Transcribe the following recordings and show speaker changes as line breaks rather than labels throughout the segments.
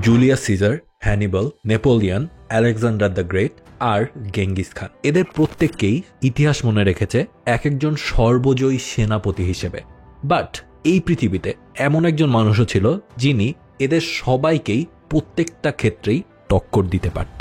Julius Caesar, Hannibal, Napoleon, Alexander the great আর Genghis Khan, এদের প্রত্যেককেই ইতিহাস মনে রেখেছে এক একজন সর্বজয়ী সেনাপতি হিসেবে। বাট এই পৃথিবীতে এমন একজন মানুষও ছিল যিনি এদের সবাইকেই প্রত্যেকটা ক্ষেত্রেই টক্কর দিতে পারত।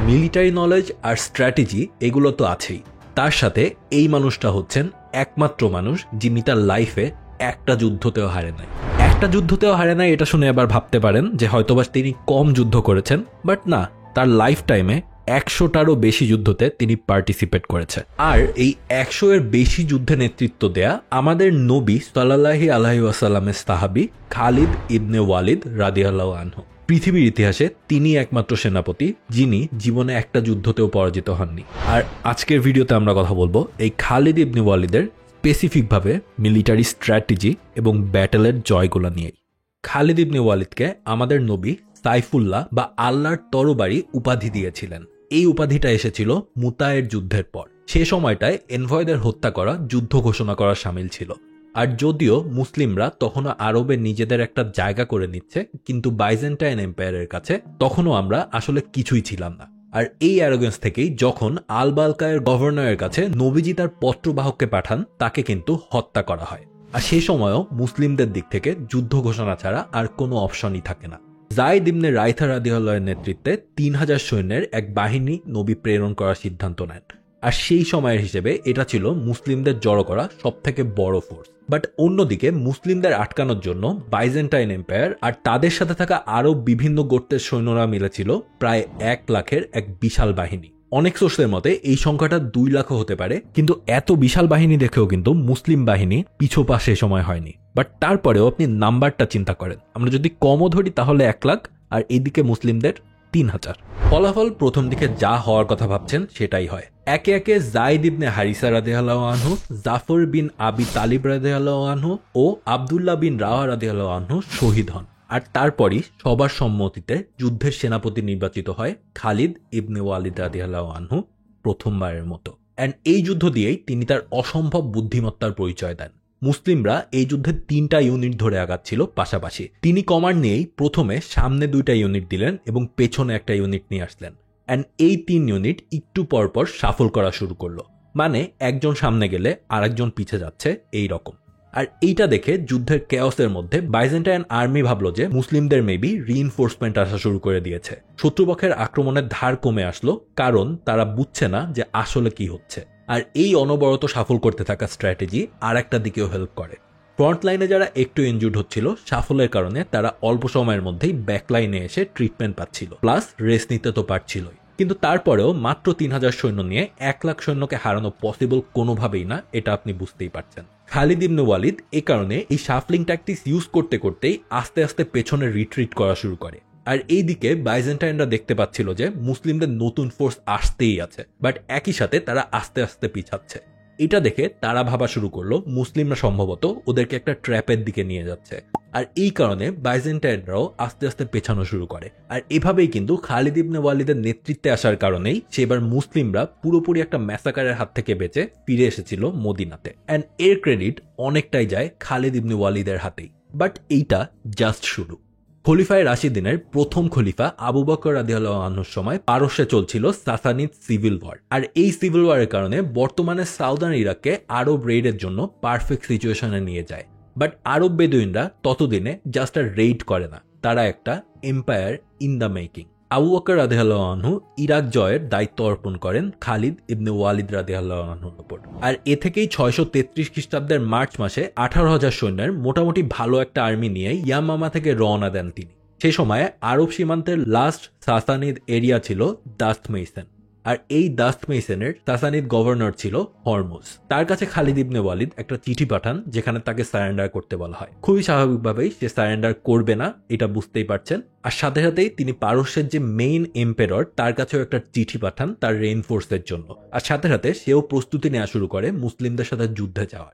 মিলিটারি নলেজ আর স্ট্র্যাটেজি এগুলো তো আছেই, তার সাথে এই মানুষটা হচ্ছেন একমাত্র মানুষ যিনি তার লাইফে একটা যুদ্ধতেও হারে নাই। একটা যুদ্ধতেও হারে নাই এটা শুনে আবার ভাবতে পারেন যে হয়তোবা তিনি কম যুদ্ধ করেছেন, বাট না, তার লাইফ টাইমে 100টারও বেশি যুদ্ধতে তিনি পার্টিসিপেট করেছে। আর এই 100 এর বেশি যুদ্ধে নেতৃত্ব দেয়া আমাদের নবী সাল্লাল্লাহু আলাইহি ওয়াসাল্লামের সাহাবী খালিদ ইবনে ওয়ালিদ রাদিয়াল্লাহু আনহু। পৃথিবীর ইতিহাসে তিনি একমাত্র সেনাপতি যিনি জীবনে একটা যুদ্ধতেও পরাজিত হননি। আর আজকের ভিডিওতে আমরা কথা বলবো এই খালিদ ইবনে ওয়ালিদের স্পেসিফিকভাবে মিলিটারি স্ট্র্যাটেজি এবং ব্যাটেলের জয়গুলো নিয়েই। খালিদ ইবনে ওয়ালিদকে আমাদের নবী সাইফুল্লাহ বা আল্লাহর তরবারি উপাধি দিয়েছিলেন। এই উপাধিটা এসেছিল মুতায়ের যুদ্ধের পর। সে সময়টায় এনভয়দের হত্যা করা যুদ্ধ ঘোষণা করা সামিল ছিল। আর যদিও মুসলিমরা তখনও আরবে নিজেদের একটা জায়গা করে নিচ্ছে, কিন্তু বাইজেন্টাইন এম্পায়ারের কাছে তখনও আমরা আসলে কিছুই ছিলাম না। আর এই অ্যারোগেন্স থেকেই যখন আল বালকায়ের গভর্নরের কাছে নবীজি তার পত্রবাহককে পাঠান, তাকে কিন্তু হত্যা করা হয়। আর সেই সময়ও মুসলিমদের দিক থেকে যুদ্ধ ঘোষণা ছাড়া আর কোনো অপশনই থাকে না। যায়েদ ইবনে রাইথা রাদিয়াল্লাহু নেতৃত্বে 3000 সৈন্যের এক বাহিনী নবী প্রেরণ করার সিদ্ধান্ত নেন। আর সেই সময়ের হিসেবে এটা ছিল মুসলিমদের জড়ো করা সবথেকে বড় ফোর্স। বাট অন্যদিকে মুসলিমদের আটকানোর জন্য বাইজেন্টাইন এম্পায়ার আর তাদের সাথে থাকা আরো বিভিন্ন গোত্রের সৈন্যরা মিলেছিল প্রায় 1 লাখের এক বিশাল বাহিনী। অনেক সোর্সের মতে এই সংখ্যাটা 2 লাখও হতে পারে, কিন্তু এত বিশাল বাহিনী দেখেও কিন্তু মুসলিম বাহিনী পিছুপা সে সময় হয়নি। বাট তারপরেও আপনি নাম্বারটা চিন্তা করেন, আমরা যদি কমও ধরি তাহলে 1 লাখ, আর এইদিকে মুসলিমদের 3000। ফলাফল প্রথম দিকে যা হওয়ার কথা ভাবছেন সেটাই হয়। একে একে যায়েদ ইবনে হারিসা রাদিয়াল্লাহু আনহু, জাফর বিন আবি তালিব রাদিয়াল্লাহু আনহু ও আব্দুল্লাহ বিন রাওয়া রাদিয়াল্লাহু আনহু শহীদ হন। আর তারপরই সবার সম্মতিতে যুদ্ধের সেনাপতি নির্বাচিত হয় খালিদ ইবনে ওয়ালিদ রাদিয়াল্লাহু আনহু প্রথমবারের মতো। এন্ড এই যুদ্ধ দিয়েই তিনি তার অসম্ভব বুদ্ধিমত্তার পরিচয় দেন। মুসলিমরা এই যুদ্ধে 3টা ইউনিট ধরে আগাচ্ছিল পাশাপাশি। তিনি কমান্ড নিয়েই প্রথমে সামনে 2টা ইউনিট দিলেন এবং পেছনে একটা ইউনিট নিয়ে আসলেন। এন্ড এই 3 ইউনিট একটু পরপর শাফল করা শুরু করলো, মানে একজন সামনে গেলে আরেকজন পিছে যাচ্ছে এই রকম। আর এইটা দেখে যুদ্ধের কেওসের মধ্যে বাইজেন্টাইন আর্মি ভাবলো যে মুসলিমদের মেবি রিইনফোর্সমেন্ট আসা শুরু করে দিয়েছে। শত্রুপক্ষের আক্রমণের ধার কমে আসলো, কারণ তারা বুঝছে না যে আসলে কি হচ্ছে। আর এই অনবরত সাফল করতে থাকা স্ট্র্যাটেজি আর একটা দিকেও হেল্প করে। ফ্রন্ট লাইনে যারা একটু ইনজুর্ড হচ্ছিল, সাফলের কারণে তারা অল্প সময়ের মধ্যেই ব্যাকলাইনে এসে ট্রিটমেন্ট পাচ্ছিল, প্লাস রেস্ট নিতে তো পারছিলই। কিন্তু তারপরেও মাত্র 3000 সৈন্য নিয়ে 1 লাখ সৈন্যকে হারানো পসিবল কোনোভাবেই না, এটা আপনি বুঝতেই পারছেন। খালিদ ইবনে ওয়ালিদ এই কারণে এই শাফলিং ট্যাকটিক্স ইউজ করতে করতেই আস্তে আস্তে পেছনে রিট্রিট করা শুরু করে। আর এইদিকে বাইজেন্টাইনরা দেখতে পাচ্ছিল যে মুসলিমদের নতুন ফোর্স আসতেই আছে, বাট একই সাথে তারা আস্তে আস্তে পিছাচ্ছে। এটা দেখে তারা ভাবা শুরু করলো মুসলিমরা সম্ভবত ওদেরকে একটা ট্র্যাপের দিকে নিয়ে যাচ্ছে। আর এই কারণে বাইজেন্টাইনরাও আস্তে আস্তে পেছানো শুরু করে। আর এভাবেই কিন্তু খালিদ ইবনে ওয়ালিদের নেতৃত্বে আসার কারণেই সেবার মুসলিমরা পুরোপুরি একটা ম্যাসাকারের হাত থেকে বেঁচে ফিরে এসেছিল মদিনাতে। অ্যান্ড এর ক্রেডিট অনেকটাই যায় খালিদ ইবনে ওয়ালিদের হাতেই। বাট এইটা জাস্ট শুরু। খলিফায়ে রাশিদিনের প্রথম খলিফা আবু বকর রাদিয়াল্লাহু আনহুর সময় পারস্যে চলছিল সাসানিদ সিভিল ওয়ার। আর এই সিভিল ওয়ারের কারণে বর্তমানে সাউদার্ন ইরাককে আরব রেইডের জন্য পারফেক্ট সিচুয়েশনে নিয়ে যায়। বাট আরব বেদুইনরা ততদিনে জাস্ট আর রেইড করে না, তারা একটা empire in the making. Abu Bakr রাদিয়াল্লাহু আনহু ইরাক জয়ের দায়িত্ব অর্পণ করেন খালিদ ইবনে ওয়ালিদ রাদিয়াল্লাহু আনহুর উপর। আর এ থেকেই 633 খ্রিস্টাব্দের মার্চ মাসে 18,000 সৈন্যের মোটামুটি ভালো একটা আর্মি নিয়ে ইয়ামামা থেকে রওনা দেন তিনি। সেই সময়ে আরব সীমান্তের লাস্ট সাসানিদ এরিয়া ছিল দাস্তমেইসেন। আর এই দাস্তমেইসেনের সাসানিদ গভর্নর ছিল হরমুজ। তার কাছে খালিদ ইবনে ওয়ালিদ একটা চিঠি পাঠান যেখানে তাকে সারেন্ডার করতে বলা হয়। খুবই স্বাভাবিকভাবেই সে সারেন্ডার করবে না, এটা বুঝতেই পারছেন। আর সাথে সাথেই তিনি পারস্যের যে মেইন এম্পেরর তার কাছেও একটা চিঠি পাঠান তার রেইনফোর্সের জন্য। আর সাথে সাথে সেও প্রস্তুতি নেওয়া শুরু করে মুসলিমদের সাথে যুদ্ধে যাওয়ার।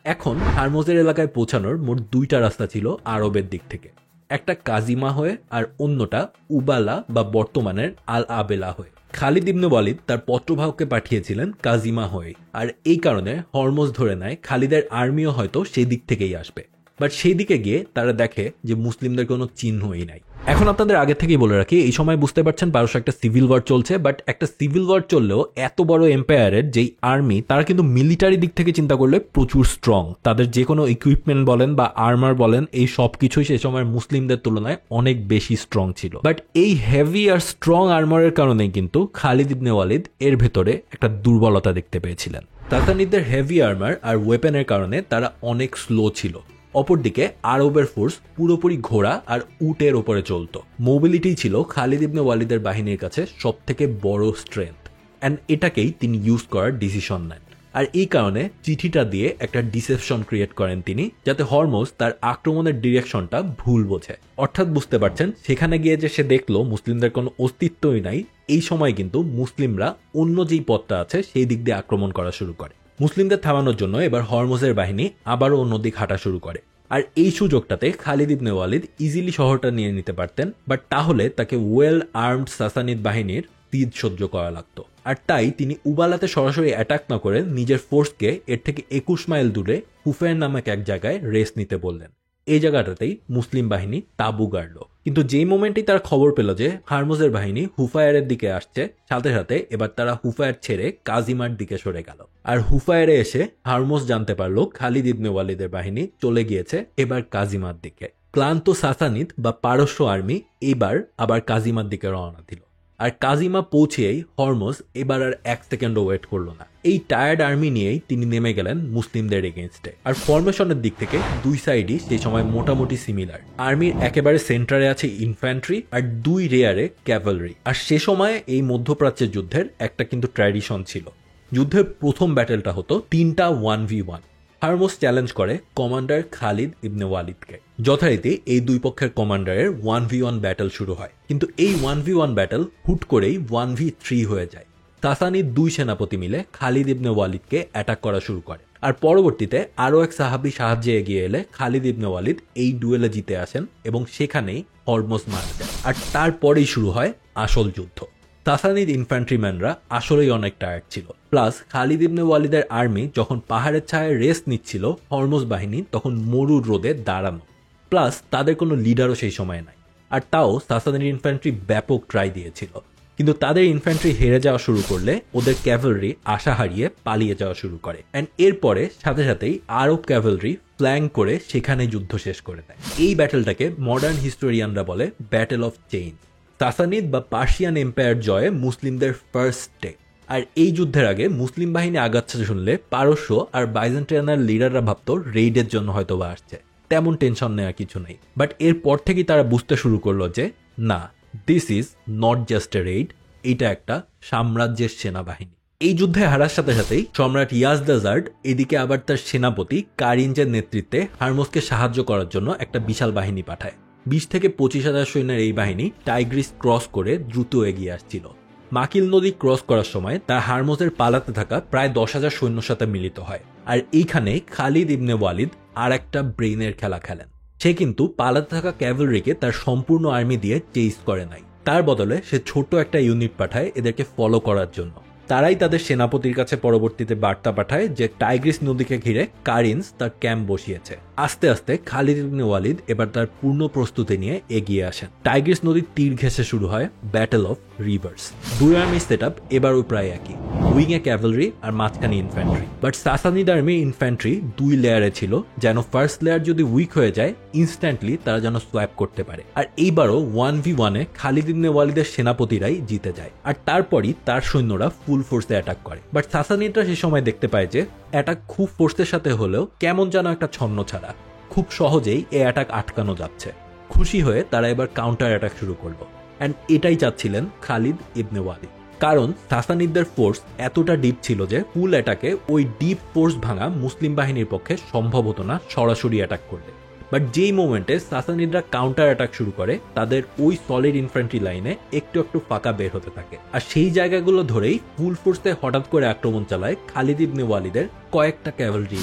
এখন হারমোজের এলাকায় পৌঁছানোর মোট 2টা রাস্তা ছিল আরবের দিক থেকে, একটা কাজিমা হয়ে আর অন্যটা উবালা বা বর্তমানের আল আবেলা হয়ে। খালিদ ইবনে ওয়ালিদ তার পত্রবাহককে পাঠিয়েছিলেন কাজিমা হয়ে। আর এই কারণে হরমোজ ধরে নেয় খালিদের আর্মিও হয়তো সেই দিক থেকেই আসবে। বাট সেই দিকে গিয়ে তারা দেখে যে মুসলিমদের কোনো চিহ্নই নাই। এখন আপনাদের আগে থেকেই বলে রাখি, এই সময় বুঝতে পারছেন পারস্য একটা সিভিল ওয়ার চলছে, বাট একটা সিভিল ওয়ার চললেও এত বড় এম্পায়ারের যেই আর্মি, তারা কিন্তু মিলিটারি দিক থেকে চিন্তা করলে প্রচুর স্ট্রং। তাদের যে কোনো ইকুইপমেন্ট বলেন বা আর্মার বলেন, এই সব কিছুই সেই সময় মুসলিমদের তুলনায় অনেক বেশি স্ট্রং ছিল। বাট এই হেভি আর স্ট্রং আর্মারের কারণেই কিন্তু খালিদ ইবনে ওয়ালিদ এর ভেতরে একটা দুর্বলতা দেখতে পেয়েছিলেন। সাসানিদদের হেভি আর্মার আর ওয়েপেনের কারণে তারা অনেক স্লো ছিল। অপরদিকে আরবের ফোর্স পুরোপুরি ঘোড়া আর উটের ওপরে চলত। মোবিলিটি ছিল খালিদ ইবনে ওয়ালিদের বাহিনীর কাছে সব থেকে বড় স্ট্রেংথ, অ্যান্ড এটাকেই তিনি ইউজ করার ডিসিশন নেন। আর এই কারণে চিঠিটা দিয়ে একটা ডিসেপশন ক্রিয়েট করেন তিনি, যাতে হরমুজ তার আক্রমণের ডিরেকশনটা ভুল বোঝে। অর্থাৎ বুঝতে পারছেন, সেখানে গিয়ে যে সে দেখলো মুসলিমদের কোনো অস্তিত্বই নাই, এই সময় কিন্তু মুসলিমরা অন্য যেই পথটা আছে সেই দিক দিয়ে আক্রমণ করা শুরু করে। মুসলিমদের থামানোর জন্য এবার হরমুজের বাহিনী আবারও অন্যদিক হাঁটা শুরু করে। আর এই সুযোগটাতে খালিদ ইবনে ওয়ালিদ ইজিলি শহরটা নিয়ে নিতে পারতেন, বাট তাহলে তাকে ওয়েল আর্মড সাসানিদ বাহিনীর তীর সহ্য করা লাগতো। আর তাই তিনি উবালাতে সরাসরি অ্যাটাক না করে নিজের ফোর্সকে এর থেকে 21 মাইল দূরে হুফের নামক এক জায়গায় রেস্ট নিতে বললেন। এই জায়গাটাতেই মুসলিম বাহিনী তাবু গাড়ল। কিন্তু যেই মোমেন্টেই তারা খবর পেল যে হারমুজের বাহিনী হুফায়ারের দিকে আসছে, সাথে সাথে এবার তারা হুফায়ার ছেড়ে কাজিমার দিকে সরে গেল। আর হুফায়ারে এসে হারমুজ জানতে পারলো খালিদ ইবনে ওয়ালিদের বাহিনী চলে গিয়েছে এবার কাজিমার দিকে। ক্লান্ত সাসানিদ বা পারস্য আর্মি এবার আবার কাজিমার দিকে রওনা দিল। আর কাজিমা পৌঁছেই হরমুজ এবার আর 1 সেকেন্ডও ওয়েট করলো না। এই টায়ার্ড আর্মি নিয়েই তিনি নেমে গেলেন মুসলিমদের এগেইনস্টে। আর ফরমেশনের দিক থেকে দুই সাইডই সেই সময় মোটামুটি সিমিলার। আর্মির একেবারে সেন্টারে আছে ইনফ্যান্ট্রি আর 2 রেয়ারে ক্যাভেলরি। আর সে সময় এই মধ্যপ্রাচ্যের যুদ্ধের একটা কিন্তু ট্র্যাডিশন ছিল। যুদ্ধের প্রথম ব্যাটেলটা হতো 3টা 1v1। হরমুজ চ্যালেঞ্জ করে কমান্ডার খালিদ ইবনে ওয়ালিদকে। যথারীতি এই দুই পক্ষের কমান্ডারের 1v1 ব্যাটেল শুরু হয়, কিন্তু এই 1v1 ব্যাটেল হুট করেই 1v3 হয়ে যায়। সাসানিদ 2 সেনাপতি মিলে খালিদ ইবনে ওয়ালিদকে অ্যাটাক করা শুরু করে। আর পরবর্তীতে আরও এক সাহাবী সাহায্যে এগিয়ে এলে খালিদ ইবনে ওয়ালিদ এই ডুয়েলে জিতে আসেন এবং সেখানেই হরমুজ মারা যায়। আর তারপরেই শুরু হয় আসল যুদ্ধ। সাসানিদ ইনফ্যান্ট্রিম্যানরা আসলেই অনেক টায়ার্ড ছিল, প্লাস খালিদ ইবনে ওয়ালিদের আর্মি যখন পাহাড়ের ছায়ায় রেস্ট নিচ্ছিল, হরমুজ বাহিনী তখন মরুর রোদে দাঁড়ানো, প্লাস তাদের কোনো লিডারও সেই সময় নাই। আর তাও সাসানিদ ইনফ্যান্ট্রি ব্যাপক ট্রাই দিয়েছিল, কিন্তু তাদের ইনফ্যান্ট্রি হেরে যাওয়া শুরু করলে ওদের ক্যাভেলরি আশা হারিয়ে পালিয়ে যাওয়া শুরু করে। অ্যান্ড এরপরে সাথে সাথেই আরব ক্যাভেলরি ফ্ল্যাঙ্ক করে সেখানে যুদ্ধ শেষ করে দেয়। এই ব্যাটেলটাকে মডার্ন হিস্টোরিয়ানরা বলে ব্যাটেল অফ চেইন। সাসানিদ বা পার্সিয়ান এম্পায়ার জয়ে মুসলিমদের ফার্স্ট ডে। আর এই যুদ্ধের আগে মুসলিম বাহিনী আগাচ্ছে শুনলে পারস্য আর বাইজেন্টাইনের লিডাররা ভাবতো রেইডের জন্য হয়তো বা আসছে, তেমন টেনশন নেওয়া কিছু নেই। বাট এরপর থেকেই তারা বুঝতে শুরু করলো যে না, this is not just a Raid, এটা একটা সাম্রাজ্যের সেনাবাহিনী। এই যুদ্ধে হারার সাথে সাথেই সম্রাট ইয়াজদাজার্ড এদিকে আবার তার সেনাপতি কারিনজের নেতৃত্বে হারমুজকে সাহায্য করার জন্য একটা বিশাল বাহিনী পাঠায়। 20 থেকে 25,000 সৈন্যের এই বাহিনী টাইগ্রিস ক্রস করে দ্রুত এগিয়ে আসছিল। মাকিল নদী ক্রস করার সময় তার হারমুজের পালাতে থাকা প্রায় 10,000 সৈন্যর সাথে মিলিত হয়। আর এইখানে খালিদ ইবনে ওয়ালিদ আর একটা ব্রেইনের খেলা খেলেন। সে কিন্তু পালাতে থাকা ক্যাভেলরিকে তার সম্পূর্ণ আর্মি দিয়ে চেইস করে নাই, তার বদলে সে ছোট একটা ইউনিট পাঠায় এদেরকে ফলো করার জন্য। তারাই তাদের সেনাপতির কাছে পরবর্তীতে বার্তা পাঠায় যে টাইগ্রিস নদীকে ঘিরে কারিনজ তার ক্যাম্প বসিয়েছে। আস্তে আস্তে খালিদ ইবনে ওয়ালিদ এবার তার পূর্ণ প্রস্তুতি নিয়ে এগিয়ে আসেন। টাইগ্রিস নদীর তীর ঘেঁষে শুরু হয় ব্যাটেল অফ রিভার্স। দুই আর্মি সেট আপ এবারও প্রায় একই, উইং এ ক্যাভেলরি আর মাঝখানে ইনফ্যান্ট্রি। বাট সাসানিদ আর্মির ইনফ্যান্ট্রি 2 লেয়ারে ছিল, যেন ফার্স্ট লেয়ার যদি উইক হয়ে যায় ইনস্ট্যান্টলি তারা যেন সোয়াপ করতে পারে। আর এইবারও 1v1-এ খালিদ ইবনে ওয়ালিদের সেনাপতিরাই জিতে যায়। আর তারপরই তার সৈন্যরা ফুল ফোর্সে অ্যাটাক করে। বাট সাসানিদরা সে সময় দেখতে পায় যে অ্যাটাক খুব ফোর্সের সাথে হলেও কেমন যেন একটা ছন্ন ছাড়া, খুব সহজেই এই অ্যাটাক আটকানো যাচ্ছে। খুশি হয়ে তারা এবার কাউন্টার অ্যাটাক শুরু করলো। অ্যান্ড এটাই চাচ্ছিলেন খালিদ ইবনে ওয়ালিদ, কারণ সাসানিদদের ফোর্স এতটা ডিপ ছিল যে ফুল অ্যাটাকে ওই ডিপ ফোর্স ভাঙা মুসলিম বাহিনীর পক্ষে সম্ভব হতো না সরাসরি অ্যাটাক করলে। বাট যেই মোমেন্টে সাসানিদরা কাউন্টার অ্যাটাক শুরু করে, তাদের ওই সলিড ইনফ্যান্ট্রি লাইনে একটু একটু ফাঁকা বের হতে থাকে। আর সেই জায়গাগুলো ধরেই ফুল ফোর্সে হঠাৎ করে আক্রমণ চালায় খালিদ ইবনে ওয়ালিদের কয়েকটা ক্যাভেলরি।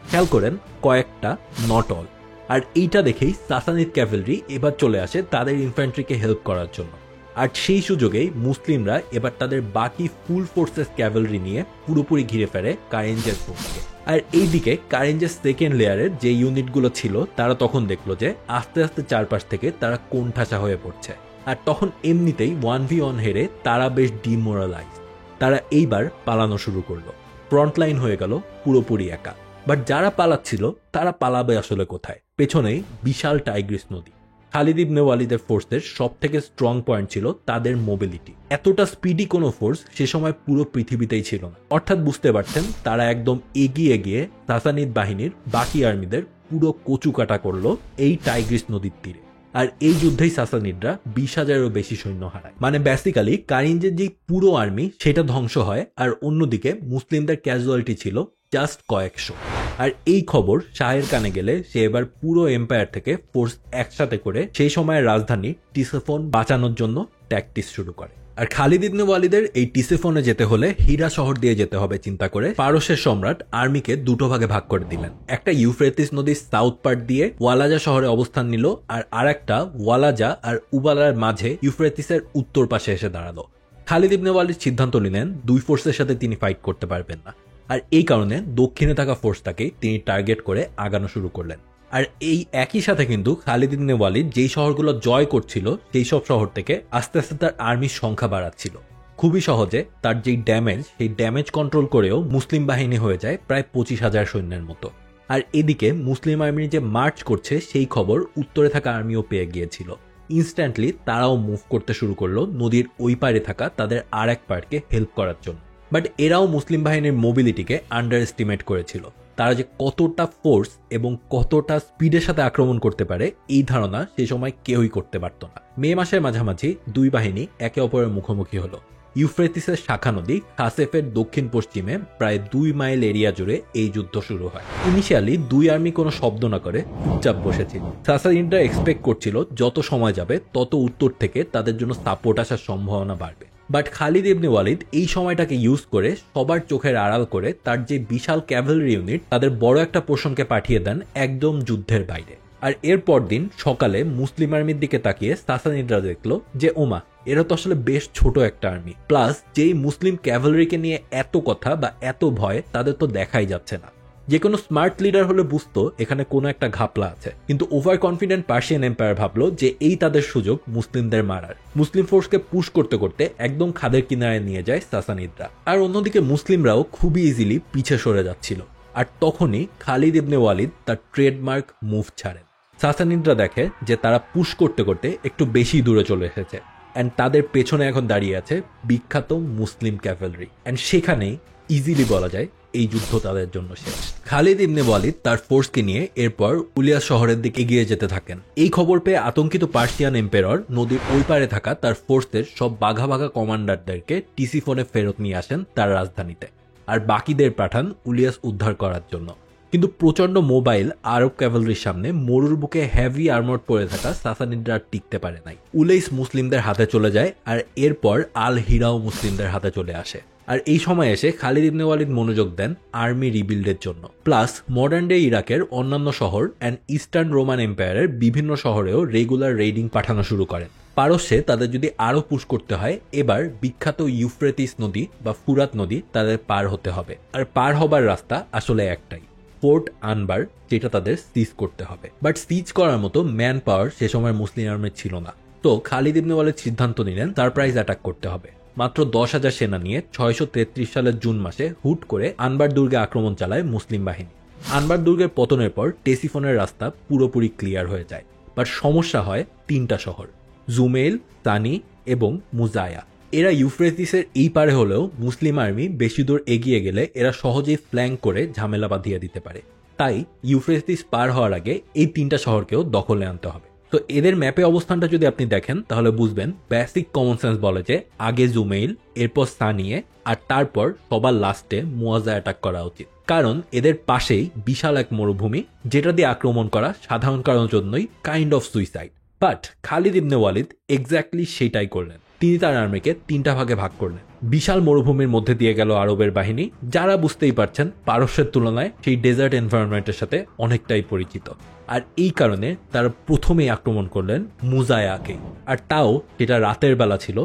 খেয়াল করেন, কয়েকটা, নট অল। আর এইটা দেখেই সাসানিদ ক্যাভেলরি এবার চলে আসে তাদের ইনফ্যান্ট্রিকে হেল্প করার জন্য। আর সেই সুযোগেই মুসলিমরা এবার তাদের বাকি ফুল ফোর্সেস ক্যাভেলরি নিয়ে পুরোপুরি ঘিরে ফেলে কারিনজের ফোর্সকে। আর এইদিকে কারেঞ্জের সেকেন্ড লেয়ারের যে ইউনিটগুলো ছিল তারা তখন দেখলো যে আস্তে আস্তে চারপাশ থেকে তারা কোণঠাসা হয়ে পড়ছে। আর তখন এমনিতেই 1v1 হেরে তারা বেশ ডিমোরালাইজ। তারা এইবার পালানো শুরু করলো। ফ্রন্টলাইন হয়ে গেল পুরোপুরি একা। বাট যারা পালাচ্ছিল তারা পালাবে আসলে কোথায়? পেছনেই বিশাল টাইগ্রিস নদী। খালিদ ইবনে ওয়ালিদের ফোর্সের সব থেকে স্ট্রং পয়েন্ট ছিল তাদের মোবিলিটি। এতটা স্পিডি কোনো ফোর্স সে সময় পুরো পৃথিবীতেই ছিল না। অর্থাৎ বুঝতে পারছেন তারা একদম এগিয়ে গিয়ে সাসানিদ বাহিনীর বাকি আর্মিদের পুরো কচুকাটা করলো এই টাইগ্রিস নদীর তীরে। আর এই যুদ্ধেই সাসানিদরা 20,000-এরও বেশি সৈন্য হারায়। মানে বেসিক্যালি কারিঞ্জের যে পুরো আর্মি সেটা ধ্বংস হয়, আর অন্যদিকে মুসলিমদের ক্যাজুয়ালিটি ছিল জাস্ট কয়েকশো। আর এই খবর শাহের কানে গেলে সে এবার পুরো এম্পায়ার থেকে ফোর্স একসাথে করে সেই সময়ের রাজধানী টিসেফোন বাঁচানোর জন্য ট্যাকটিস শুরু করে। আর খালিদ ইবনে ওয়ালিদের এই টিসেফোনে যেতে হলে হীরা শহর দিয়ে যেতে হবে চিন্তা করে পারস্যের সম্রাট আর্মিকে দুটো ভাগে ভাগ করে দিলেন। একটা ইউফ্রেটিস নদীর সাউথ পার্ট দিয়ে ওয়ালাজা শহরে অবস্থান নিল, আর আরেকটা ওয়ালাজা আর উবালার মাঝে ইউফ্রেটিসের উত্তর পাশে এসে দাঁড়ালো। খালিদ ইবনে ওয়ালিদ সিদ্ধান্ত নিলেন দুই ফোর্সের সাথে তিনি ফাইট করতে পারবেন না, আর এই কারণে দক্ষিণে থাকা ফোর্সটাকে তিনি টার্গেট করে আগানো শুরু করলেন। আর এই একই সাথে কিন্তু খালিদ ইবনে ওয়ালিদ যেই শহরগুলো জয় করছিল সেই সব শহর থেকে আস্তে আস্তে তার আর্মির সংখ্যা বাড়াচ্ছিল। খুবই সহজে তার যেই ড্যামেজ সেই ড্যামেজ কন্ট্রোল করেও মুসলিম বাহিনী হয়ে যায় প্রায় 25,000 সৈন্যের মতো। আর এদিকে মুসলিম আর্মি যে মার্চ করছে সেই খবর উত্তরে থাকা আর্মিও পেয়ে গিয়েছিল। ইনস্ট্যান্টলি তারাও মুভ করতে শুরু করলো নদীর ওই পারে থাকা তাদের আর এক পার্টকে হেল্প করার জন্য। বাট এরাও মুসলিম বাহিনীর মোবিলিটিকে আন্ডার এস্টিমেট করেছিল। তারা যে কতটা ফোর্স এবং কতটা স্পিডের সাথে আক্রমণ করতে পারে এই ধারণা সে সময় কেউই করতে পারত না। মে মাসের মাঝামাঝি দুই বাহিনী একে অপরের মুখোমুখি হলো। ইউফ্রেটিসের শাখা নদী খাসেফের দক্ষিণ পশ্চিমে প্রায় 2 মাইল এরিয়া জুড়ে এই যুদ্ধ শুরু হয়। ইনিশিয়ালি দুই আর্মি কোনো শব্দ না করে চুপচাপ বসেছিল। সাসানিদরা এক্সপেক্ট করছিল যত সময় যাবে তত উত্তর থেকে তাদের জন্য সাপোর্ট আসার সম্ভাবনা বাড়বে। বাট খালিদ ইবনে ওয়ালিদ এই সময়টাকে ইউজ করে সবার চোখের আড়াল করে তার যে বিশাল ক্যাভেলরি ইউনিট তাদের বড় একটা পোর্শনকে পাঠিয়ে দেন একদম যুদ্ধের বাইরে। আর এরপর দিন সকালে মুসলিম আর্মির দিকে তাকিয়ে সাসানিদরা দেখলো যে ওমা, এরা তো আসলে বেশ ছোট একটা আর্মি, প্লাস যেই মুসলিম ক্যাভেলরিকে নিয়ে এত কথা বা এত ভয় তাদের তো দেখাই যাচ্ছে না। যে কোনো স্মার্ট লিডার হলে বুঝতো এখানে কোনো একটা ঘাপলা আছে, কিন্তু ওভার কনফিডেন্ট পার্সিয়ান এম্পায়ার ভাবলো যে এই তাদের সুযোগ মুসলিমদের মারার। মুসলিম ফোর্সকে পুশ করতে করতে একদম খাদের কিনারে নিয়ে যায় সাসানিদরা। আর অন্যদিকে মুসলিমরাও খুবই ইজিলি পিছে সরে যাচ্ছিল। আর তখনই খালিদ ইবনে ওয়ালিদ তার ট্রেডমার্ক মুভ ছাড়েন। সাসানিদরা দেখে যে তারা পুশ করতে করতে একটু বেশি দূরে চলে এসেছে, অ্যান্ড তাদের পেছনে এখন দাঁড়িয়ে আছে বিখ্যাত মুসলিম ক্যাভেলরি। অ্যান্ড সেখানেই ইজিলি বলা যায় এই যুদ্ধ তাদের জন্য শেষ। খালিদ ইবনে ওয়ালিদ তার ফোর্সকে নিয়ে এরপর উলিয়াস শহরের দিকে এগিয়ে যেতে থাকেন। এই খবর পেয়ে আতঙ্কিত পার্সিয়ান এম্পায়ার নদীর ওই পারে থাকা তার ফোর্সের সব বাঘা বাঘা কমান্ডারদেরকে টিসিফোনে ফেরত নিয়ে আসেন তার রাজধানীতে, আর বাকিদের পাঠান উলিয়াস উদ্ধার করার জন্য। কিন্তু প্রচন্ড মোবাইল আরব ক্যাভেলরির সামনে মরুর বুকে হেভি আর্মর পরে থাকা সাসানিদরা টিকতে পারে নাই। উলেইস মুসলিমদের হাতে চলে যায়, আর এরপর আল হিরাও মুসলিমদের হাতে চলে আসে। আর এই সময় এসে খালিদ ইবনে ওয়ালিদ মনোযোগ দেন আর্মি রিবিল্ডের জন্য। প্লাস মডার্ন ডে ইরাকের অন্যান্য শহর অ্যান্ড ইস্টার্ন রোমান এম্পায়ারের বিভিন্ন শহরেও রেগুলার রেইডিং পাঠানো শুরু করেন। পারস্যে তাদের যদি আরও পুশ করতে হয়, এবার বিখ্যাত ইউফ্রেটিস নদী বা ফুরাত নদী তাদের পার হতে হবে। আর পার হবার রাস্তা আসলে একটাই, ফোর্ট আনবার, যেটা তাদের সিজ করতে হবে। বাট সিজ করার মতো ম্যান পাওয়ার সে সময় মুসলিম আর্মির ছিল না। তো খালিদ ইবনে ওয়ালিদ সিদ্ধান্ত নিলেন সারপ্রাইজ অ্যাটাক করতে হবে। মাত্র 10,000 সেনা নিয়ে 633 সালের জুন মাসে হুট করে আনবার দুর্গে আক্রমণ চালায় মুসলিম বাহিনী। আনবার দুর্গের পতনের পর টেসিফোনের রাস্তা পুরোপুরি ক্লিয়ার হয়ে যায়। বাট সমস্যা হয় 3টা শহর, জুমেইল, তানি এবং মুজায়া। এরা ইউফ্রেটিসের এই পারে হলেও মুসলিম আর্মি বেশি দূর এগিয়ে গেলে এরা সহজেই ফ্ল্যাঙ্ক করে ঝামেলা বাঁধিয়ে দিতে পারে। তাই ইউফ্রেটিস পার হওয়ার আগে এই 3টা শহরকেও দখলে আনতে হবে। তো এদের ম্যাপে অবস্থানটা যদি আপনি দেখেন তাহলে বুঝবেন বেসিক কমন সেন্স বলে যে আগে জুমেইল, এরপর সানিয়ে, আর তারপর সবার লাস্টে মুয়াজা অ্যাটাক করা উচিত। কারণ এদের পাশেই বিশাল এক মরুভূমি, যেটা দিয়ে আক্রমণ করা সাধারণ কারণের জন্যই kind of suicide. But Khalid ibn Walid exactly সেটাই করলেন। তিনি তার আর্মিকে 3টা ভাগে ভাগ করলেন। বিশাল মরুভূমির মধ্যে দিয়ে গেল আরবের বাহিনী, যারা বুঝতেই পারছেন পারস্যের তুলনায় সেই ডেজার্ট এনভায়রনমেন্টের সাথে অনেকটাই পরিচিত। আর এই কারণে তারা প্রথমেই আক্রমণ করলেন মুজায়াকে, আর তাও যেটা রাতের বেলা ছিল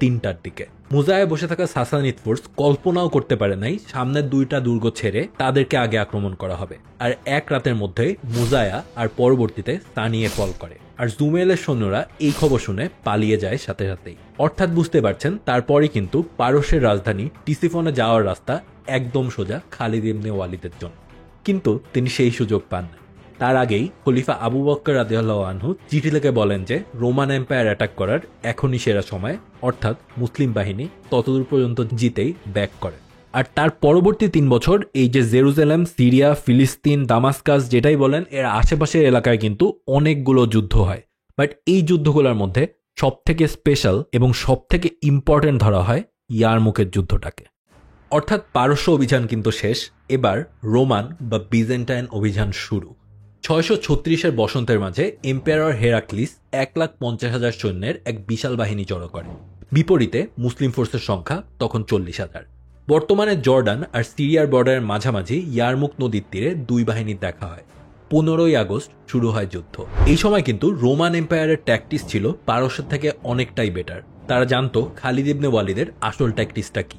3টার দিকে। মুজায়ায় বসে থাকা সাসানিদ ফোর্স কল্পনাও করতে পারে নাই সামনের 2টা দুর্গ ছেড়ে তাদেরকে আগে আক্রমণ করা হবে। আর এক রাতের মধ্যেই মুজায়া আর পরবর্তীতে সানিয়ে ফল করে। আর জুমেলের সৈন্যরা এই খবর শুনে পালিয়ে যায় সাথে সাথেই। অর্থাৎ বুঝতে পারছেন তারপরে কিন্তু পারস্যের রাজধানী টিসিফনে যাওয়ার রাস্তা একদম সোজা খালিদ ইবনে ওয়ালিদের জন্য। কিন্তু তিনি সেই সুযোগ পান না। তার আগেই খলিফা আবু বকর রাদিয়াল্লাহু আনহু চিঠি লিখে বলেন যে রোমান এম্পায়ার অ্যাটাক করার এখনই সেরা সময়, অর্থাৎ মুসলিম বাহিনী ততদূর পর্যন্ত জিতেই ব্যাক করে। আর তার পরবর্তী 3 বছর এই যে জেরুজালেম, সিরিয়া, ফিলিস্তিন, দামাস্কাস যেটাই বলেন এর আশেপাশের এলাকায় কিন্তু অনেকগুলো যুদ্ধ হয়। বাট এই যুদ্ধগুলোর মধ্যে সবথেকে স্পেশাল এবং সবথেকে ইম্পর্টেন্ট ধরা হয় ইয়ারমুকের যুদ্ধটাকে। অর্থাৎ পারস্য অভিযান কিন্তু শেষ, এবার রোমান বা বিজেন্টাইন অভিযান শুরু। 636-এর বসন্তের মাঝে এম্পায়ার হেরাক্লিস 1,50,000 সৈন্যের এক বিশাল বাহিনী জড়ো করে। বিপরীতে মুসলিম ফোর্সের সংখ্যা তখন 40,000। বর্তমানে জর্ডান আর সিরিয়ার বর্ডারের মাঝামাঝি ইয়ারমুক নদীর তীরে 2 বাহিনীর দেখা হয়। 15ই আগস্ট শুরু হয় যুদ্ধ। এই সময় কিন্তু রোমান এম্পায়ারের ট্যাকটিক্স ছিল পারস্যের থেকে অনেকটাই বেটার। তারা জানতো খালিদ ইবনে ওয়ালিদের আসল ট্যাকটিক্সটা কি।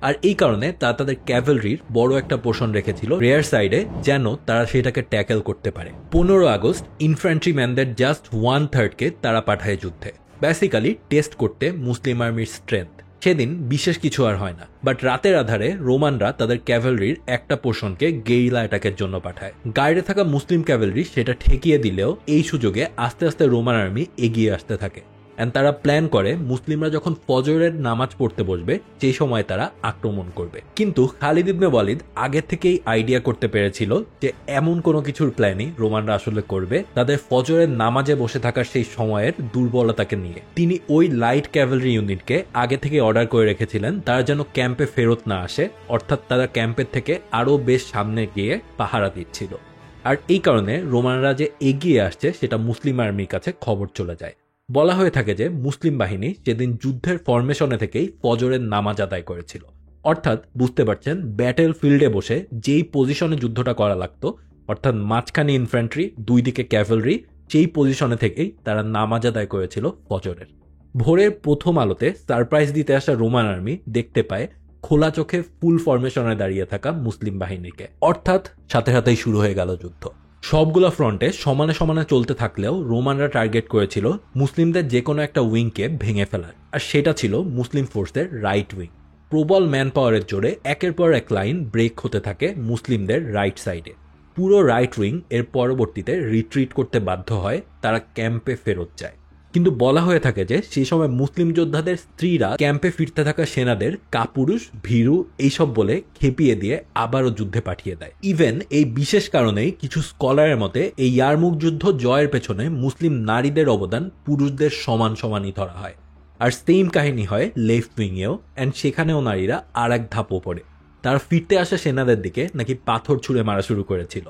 আর এই কারণে তারা তাদের ক্যাভেলরির বড় একটা পোর্শন রেখেছিল রেয়ার সাইডে, যেন তারা সেটাকে ট্যাকেল করতে পারে। 15 আগস্ট ইনফ্যান্ট্রিম্যানদের জাস্ট 1/3কে তারা পাঠায় যুদ্ধে, বেসিক্যালি টেস্ট করতে মুসলিম আর্মির স্ট্রেংথ। সেদিন বিশেষ কিছু আর হয় না, বাট রাতের আধারে রোমানরা তাদের ক্যাভেলরির একটা পোর্শনকে গেরিলা অ্যাটাকের জন্য পাঠায়। গাইডে থাকা মুসলিম ক্যাভেলরি সেটা ঠেকিয়ে দিলেও এই সুযোগে আস্তে আস্তে রোমান আর্মি এগিয়ে আসতে থাকে। এন্ড তারা প্ল্যান করে মুসলিমরা যখন ফজরের নামাজ পড়তে বসবে সেই সময় তারা আক্রমণ করবে। কিন্তু খালিদ ইবনে ওয়ালিদ আগে থেকেই আইডিয়া করতে পেরেছিল যে এমন কোনো কিছুর প্ল্যানই রোমানরা আসলে করবে তাদের ফজরের নামাজে বসে থাকার সেই সময়ের দুর্বলতাকে নিয়ে। তিনি ওই লাইট ক্যাভেলরি ইউনিটকে আগে থেকে অর্ডার করে রেখেছিলেন তারা যেন ক্যাম্পে ফেরত না আসে, অর্থাৎ তারা ক্যাম্পের থেকে আরো বেশ সামনে গিয়ে পাহারা দিচ্ছিল। আর এই কারণে রোমানরা যে এগিয়ে আসছে সেটা মুসলিম আর্মির কাছে খবর চলে যায়। বলা হয়ে থাকে যে মুসলিম বাহিনী সেদিন যুদ্ধের ফরমেশনে থেকেই ফজরের নামাজ আদায় করেছিল। অর্থাৎ বুঝতে পারছেন ব্যাটেল ফিল্ডে বসে যেই পজিশনে যুদ্ধটা করা লাগতো, অর্থাৎ মাঝখানে ইনফ্যান্ট্রি, 2 দিকে ক্যাভেলরি, সেই পজিশনে থেকেই তারা নামাজ আদায় করেছিল ফজরের। ভোরের প্রথম আলোতে সারপ্রাইজ দিতে আসা রোমান আর্মি দেখতে পায় খোলা চোখে ফুল ফরমেশনে দাঁড়িয়ে থাকা মুসলিম বাহিনীকে। অর্থাৎ সাথে সাথেই শুরু হয়ে গেল যুদ্ধ। সবগুলো ফ্রন্টে সমানে সমানে চলতে থাকলেও রোমানরা টার্গেট করেছিল মুসলিমদের যে কোনো একটা উইংকে ভেঙে ফেলার, আর সেটা ছিল মুসলিম ফোর্সের রাইট উইং। প্রবল ম্যান পাওয়ারের জোরে একের পর এক লাইন ব্রেক হতে থাকে মুসলিমদের রাইট সাইডে। পুরো রাইট উইং এর পরবর্তীতে রিট্রিট করতে বাধ্য হয়, তারা ক্যাম্পে ফেরত যায়। কিন্তু বলা হয়ে থাকে যে সেই সময় মুসলিম যোদ্ধাদের স্ত্রীরা ক্যাম্পে ফিরতে থাকা সেনাদের কাপুরুষ, ভীরু এইসব বলে খেপিয়ে দিয়ে আবারও যুদ্ধে পাঠিয়ে দেয়। ইভেন এই বিশেষ কারণেই কিছু স্কলারের মতে এই ইয়ারমুক যুদ্ধ জয়ের পেছনে মুসলিম নারীদের অবদান পুরুষদের সমান সমানই ধরা হয়। আর সেম কাহিনী হয় লেফট উইংয়েও, অ্যান্ড সেখানেও নারীরা আর এক ধাপ ওপরে। তারা ফিরতে আসা সেনাদের দিকে নাকি পাথর ছুঁড়ে মারা শুরু করেছিল।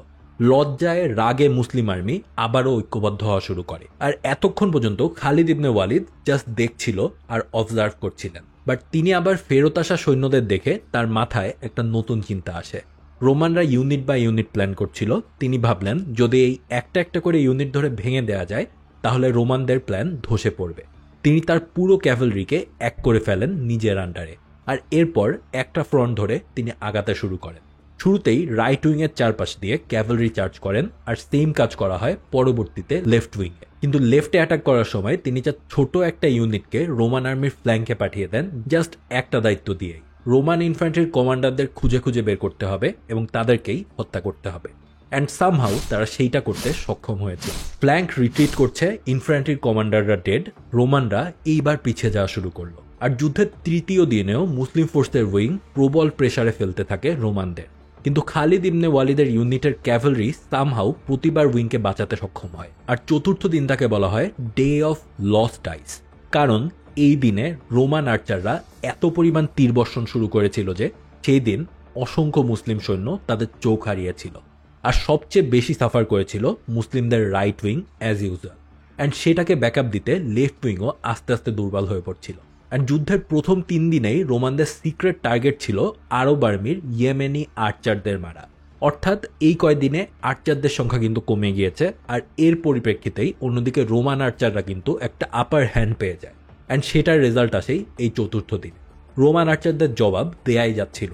লজ্জায় রাগে মুসলিম আর্মি আবারও ঐক্যবদ্ধ হওয়া শুরু করে। আর এতক্ষণ পর্যন্ত খালিদ ইবনে ওয়ালিদ জাস্ট দেখছিল আর অবজার্ভ করছিলেন। বাট তিনি আবার ফেরত আসা সৈন্যদের দেখে তার মাথায় একটা নতুন চিন্তা আসে। রোমানরা ইউনিট বাই ইউনিট প্ল্যান করছিল। তিনি ভাবলেন যদি এই একটা একটা করে ইউনিট ধরে ভেঙে দেওয়া যায় তাহলে রোমানদের প্ল্যান ধসে পড়বে। তিনি তার পুরো ক্যাভেলরিকে এক করে ফেলেন নিজের আন্ডারে, আর এরপর একটা ফ্রন্ট ধরে তিনি আগাতে শুরু করেন। শুরুতেই রাইট উইং এর চারপাশ দিয়ে ক্যাভেলরি চার্জ করেন, আর সেম কাজ করা হয় পরবর্তীতে লেফট উইং এ। কিন্তু লেফটে অ্যাটাক করার সময় তিনি যা ছোট একটা ইউনিটকে রোমান আর্মির ফ্ল্যাঙ্কে পাঠিয়ে দেন, জাস্ট একটা দায়িত্ব দিয়েই রোমান ইনফ্যান্ট্রির কমান্ডারদের খুঁজে খুঁজে বের করতে হবে এবং তাদেরকেই হত্যা করতে হবে। অ্যান্ড সামহাউ তারা সেইটা করতে সক্ষম হয়েছে। ফ্ল্যাঙ্ক রিট্রিট করছে, ইনফ্যান্ট্রির কমান্ডাররা ডেড, রোমানরা এইবার পিছিয়ে যাওয়া শুরু করলো। আর যুদ্ধের তৃতীয় দিনেও মুসলিম ফোর্সের উইং প্রবল প্রেসারে ফেলতে থাকে রোমানদের। কিন্তু খালিদ ইবনে ওয়ালিদের ইউনিটের ক্যাভেলরি সামহাউ প্রতিবার উইংকে বাঁচাতে সক্ষম হয়। আর চতুর্থ দিন তাকে বলা হয় ডে অফ লস্ট আইস, কারণ এই দিনে রোমান আর্চাররা এত পরিমাণ তীরবর্ষণ শুরু করেছিল যে সেই দিন অসংখ্য মুসলিম সৈন্য তাদের চোখ হারিয়েছিল। আর সবচেয়ে বেশি সাফার করেছিল মুসলিমদের right wing as usual, and সেটাকে ব্যাকআপ দিতে লেফট উইংও আস্তে আস্তে দুর্বল হয়ে পড়ছিল। আর যুদ্ধের প্রথম 3 দিনেই রোমানদের সিক্রেট টার্গেট ছিল আরব আর্মির ইয়েমেনি আর্চারদের মারা। অর্থাৎ এই কয়েকদিনে আর্চারদের সংখ্যা কিন্তু কমে গিয়েছে, আর এর পরিপ্রেক্ষিতেই অন্যদিকে রোমান আর্চাররা কিন্তু একটা আপার হ্যান্ড পেয়ে যায়। অ্যান্ড সেটার রেজাল্ট আসেই এই চতুর্থ দিন। রোমান আর্চারদের জবাব দেয়াই যাচ্ছিল,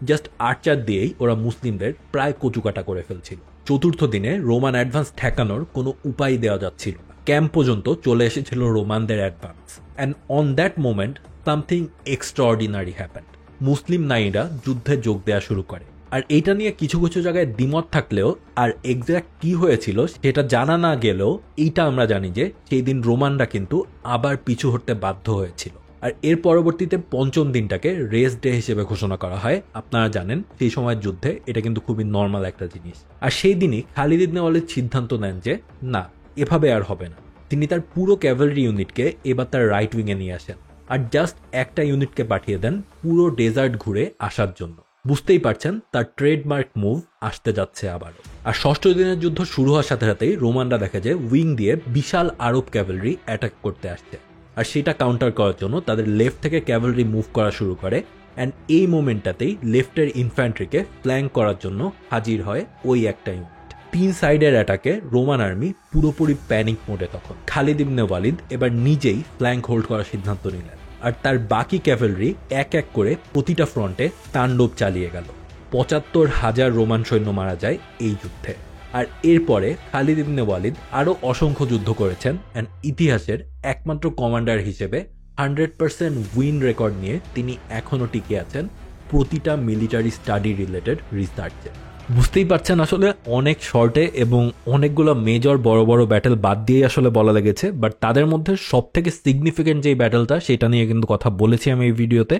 জাস্ট আর্চার দিয়েই ওরা মুসলিমদের প্রায় কচুকাটা করে ফেলছিল। চতুর্থ দিনে রোমান অ্যাডভান্স ঠেকানোর কোনো উপায় দেওয়া যাচ্ছিল না। ক্যাম্প পর্যন্ত চলে এসেছিল রোমানদের advance, and on that moment something extraordinary happened. মুসলিম নারীরা যুদ্ধে যোগ দেওয়া শুরু করে। আর এইটা নিয়ে কিছু কিছু জায়গায় দ্বিমত থাকলেও আর এক্স্যাক্ট কি হয়েছিল সেটা জানা না গেলেও এইটা আমরা জানি যে সেই দিন রোমানরা কিন্তু আবার পিছু হটতে বাধ্য হয়েছিল। আর এর পরবর্তীতে পঞ্চম দিনটাকে রেস্ট ডে হিসেবে ঘোষণা করা হয়। আপনারা জানেন সেই সময়ের যুদ্ধে এটা কিন্তু খুবই নর্মাল একটা জিনিস। আর সেই দিনই খালিদ ইবনে ওয়ালিদ সিদ্ধান্ত নেন যে না, এভাবে আর হবে না। তিনি তার পুরো ক্যাভেলরি ইউনিটকে এবার তার রাইট উইংয়ে নিয়ে আসেন, আর জাস্ট একটা ইউনিটকে পাঠিয়ে দেন পুরো ডেজার্ট ঘুরে আসার জন্য। বুঝতেই পারছেন তার ট্রেডমার্ক মুভ আসতে যাচ্ছে আবারও। আর ষষ্ঠ দিনের যুদ্ধ শুরু হওয়ার সাথে সাথেই রোমানরা দেখে যে উইং দিয়ে বিশাল আরব ক্যাভেলরি অ্যাটাক করতে আসছে, আর সেটা কাউন্টার করার জন্য তাদের লেফট থেকে ক্যাভেলরি মুভ করা শুরু করে। অ্যান্ড এই মোমেন্টটাতেই লেফটের ইনফ্যান্ট্রিকে ফ্ল্যাঙ্ক করার জন্য হাজির হয় ওই একটা ইউনিট। 3 সাইডের অ্যাটাকে রোমান আর্মি পুরোপুরি প্যানিক মোডে। তখন খালিদ ইবনে ওয়ালিদ এবার নিজেই ফ্ল্যাঙ্ক হোল্ড করার সিদ্ধান্ত নিলেন, আর তার বাকি ক্যাভেলরি এক এক করে প্রতিটা ফ্রন্টে তাণ্ডব চালিয়ে গেল। ৭৫,০০০ রোমান সৈন্য মারা যায় এই যুদ্ধে। আর এরপরে খালিদ ইবনে ওয়ালিদ আরও অসংখ্য যুদ্ধ করেছেন, অ্যান্ড ইতিহাসের একমাত্র কমান্ডার হিসেবে 100% উইন রেকর্ড নিয়ে তিনি এখনও টিকে আছেন প্রতিটা মিলিটারি স্টাডি রিলেটেড রিসার্চে। বুঝতেই পারছেন আসলে অনেক শর্টে এবং অনেকগুলো মেজর বড় বড় ব্যাটেল বাদ দিয়ে আসলে বলা লেগেছে, বাট তাদের মধ্যে সব থেকে সিগনিফিকেন্ট যেই ব্যাটেলটা সেটা নিয়ে কিন্তু কথা বলেছি আমি এই ভিডিওতে।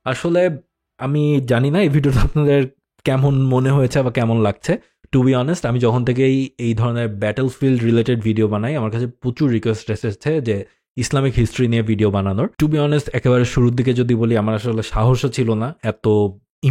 আসলে আমি জানি না এই ভিডিওটা আপনাদের কেমন মনে হয়েছে বা কেমন লাগছে। টু বি অনেস্ট, আমি যখন থেকেই এই ধরনের ব্যাটেল ফিল্ড রিলেটেড ভিডিও বানাই আমার কাছে প্রচুর রিকোয়েস্ট এসেছে যে ইসলামিক হিস্ট্রি নিয়ে ভিডিও বানানোর। টু বি অনেস্ট, একেবারে শুরুর দিকে যদি বলি আমার আসলে সাহসও ছিল না এত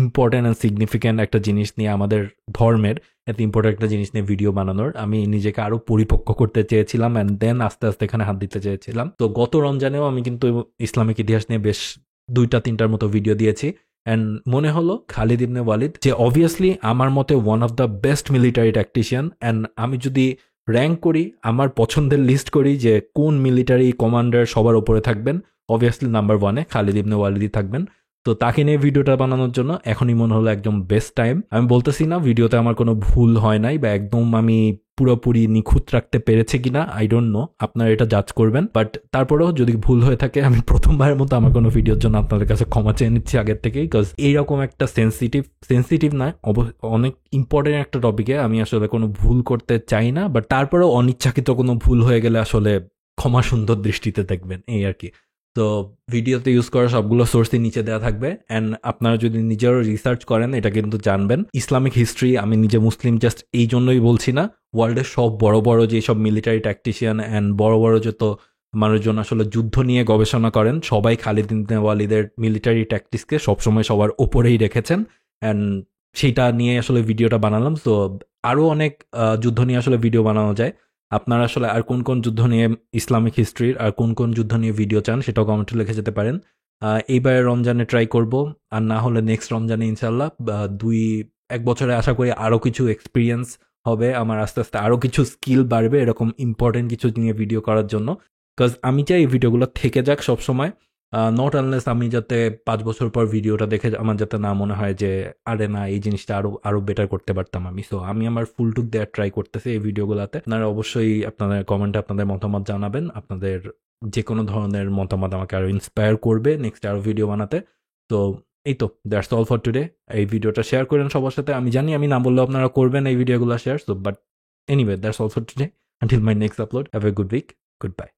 ইম্পর্টেন্ট অ্যান্ড সিগনিফিক্যান্ট একটা জিনিস নিয়ে, আমাদের ধর্মের এত ইম্পর্টেন্ট একটা জিনিস নিয়ে ভিডিও বানানোর। আমি নিজেকে আরো পরিপক্ক করতে চেয়েছিলাম অ্যান্ড দেন আস্তে আস্তে এখানে হাত দিতে চেয়েছিলাম। তো গত রমজানেও আমি কিন্তু ইসলামিক ইতিহাস নিয়ে বেশ 2-3টার মতো ভিডিও দিয়েছি। অ্যান্ড মনে হলো খালিদ ইবনে ওয়ালিদ যে অবভিয়াসলি আমার মতে one of the best military tactician, and আমি যদি র্যাঙ্ক করি, আমার পছন্দের লিস্ট করি যে কোন মিলিটারি কমান্ডার সবার উপরে থাকবেন, অবভিয়াসলি নাম্বার 1-এ খালিদ ইবনে ওয়ালিদই থাকবেন। তো তাকে নিয়ে ভিডিওটা বানানোর জন্য এখনই মনে হলো একদম বেস্ট টাইম। আমি বলতেছি না ভিডিওতে আমার কোনো ভুল হয় নাই বা একদম আমি পুরোপুরি নিখুঁত রাখতে পেরেছে কিনা, আই ডোন্ট নো, আপনারা এটা জাজ করবেন। বাট তারপরেও যদি ভুল হয়ে থাকে আমি প্রথমবারের মতো আমার কোনো ভিডিওর জন্য আপনাদের কাছে ক্ষমা চেয়ে নিচ্ছি আগের থেকেই, বিকজ এইরকম একটা সেন্সিটিভ না, অনেক ইম্পর্টেন্ট একটা টপিকে আমি আসলে কোনো ভুল করতে চাই না। বাট তারপরেও অনিচ্ছাকৃত কোনো ভুল হয়ে গেলে আসলে ক্ষমা সুন্দর দৃষ্টিতে দেখবেন, এই আর কি। তো ভিডিওতে ইউজ করা সবগুলো সোর্সই নিচে দেওয়া থাকবে, অ্যান্ড আপনারা যদি নিজেরও রিসার্চ করেন এটা কিন্তু জানবেন ইসলামিক হিস্ট্রি, আমি নিজে মুসলিম জাস্ট এই জন্যই বলছি না, ওয়ার্ল্ডের সব বড় বড় যেসব মিলিটারি ট্যাকটিশিয়ান অ্যান্ড বড় বড় যত মানুষজন আসলে যুদ্ধ নিয়ে গবেষণা করেন সবাই খালিদ ইবনে ওয়ালিদের মিলিটারি ট্যাকটিক্সকে সবসময় সবার ওপরেই রেখেছেন, অ্যান্ড সেইটা নিয়ে আসলে ভিডিওটা বানালাম। তো আরও অনেক যুদ্ধ নিয়ে আসলে ভিডিও বানানো যায়। আপনারা আসলে আর কোন কোন যুদ্ধ নিয়ে ইসলামিক হিস্ট্রির আর কোন কোন যুদ্ধ নিয়ে ভিডিও চান সেটাও কমেন্টে লিখে যেতে পারেন। এইবারে রমজানে ট্রাই করব, আর না হলে নেক্সট রমজানে ইনশাল্লাহ 2-1 বছরে আশা করি আরও কিছু এক্সপিরিয়েন্স হবে আমার, আস্তে আস্তে আরও কিছু স্কিল বাড়বে এরকম ইম্পর্টেন্ট কিছু নিয়ে ভিডিও করার জন্য। বিকজ আমি চাই এই ভিডিওগুলো থেকে যাক সবসময়, নট আনলেস আমি যাতে 5 বছর পর ভিডিওটা দেখে আমার যাতে না মনে হয় যে আরে না এই জিনিসটা আরো বেটার করতে পারতাম আমি। সো আমি আমার ফুল টুক দেওয়ার ট্রাই করতেছি এই ভিডিওগুলোতে। আপনারা অবশ্যই আপনাদের কমেন্টে আপনাদের মতামত জানাবেন, আপনাদের যে কোনো ধরনের মতামত আমাকে আরো ইন্সপায়ার করবে নেক্সট আরো ভিডিও বানাতে। তো এই তো, দ্যাটস অল ফর টুডে। এই ভিডিওটা শেয়ার করেন সবার সাথে, আমি জানি আমি না বললেও আপনারা করবেন এই ভিডিওগুলো share. So but anyway, that's all for today. Until my next upload, have a good week, good by.